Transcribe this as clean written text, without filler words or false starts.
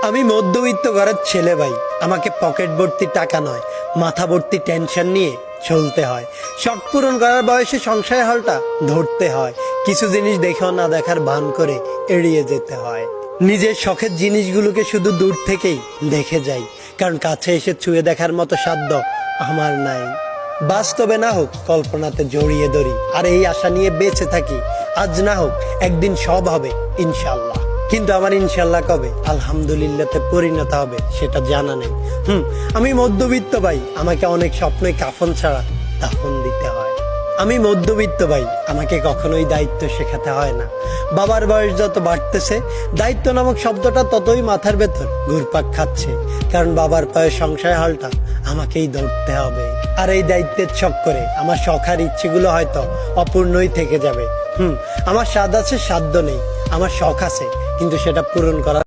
আমি মধ্যবিত্ত ঘরের ছেলে ভাই। আমাকে পকেট ভর্তি টাকা নয়, মাথা ভর্তি টেনশন নিয়ে চলতে হয়। শখ পূরণ করার বয়সে সংসারের হালটা ধরতে হয়। কিছু জিনিস দেখেও না দেখার ভান করে এড়িয়ে যেতে হয়। নিজের শখের জিনিসগুলোকে শুধু দূর থেকেই দেখে যাই, কারণ কাছে এসে ছুঁয়ে দেখার মতো সাধ্য আমার নাই। বাস্তবে না হোক কল্পনাতে জড়িয়ে ধরি, আর এই আশা নিয়ে বেঁচে থাকি। আজ না হোক একদিন সব হবে ইনশাল্লাহ, কিন্তু আমার ইনশাল্লাহ কবে আলহামদুলিল্লাহতে পরিণত হবে সেটা জানা নেই। আমি মধ্যবিত্ত ভাই, আমাকে অনেক স্বপ্নই কাফন ছাড়া দাফন দিতে হয়। আমি মধ্যবিত্ত ভাই, আমাকে কখনোই দায়িত্ব শেখাতে হয় না। বাবার বয়স যত বাড়তেছে, দায়িত্ব নামক শব্দটা ততই মাথার ভেতর ঘুরপাক খাচ্ছে, কারণ বাবার পায়ে সংসার হালটা আমাকেই ধরতে হবে। আর এই দায়িত্বের চক্করে আমার শখ আর ইচ্ছেগুলো হয়তো অপূর্ণই থেকে যাবে। আমার স্বাদ আছে, সাধ্য নেই। আমার শখ আছে, কিন্তু সেটা পূরণ করা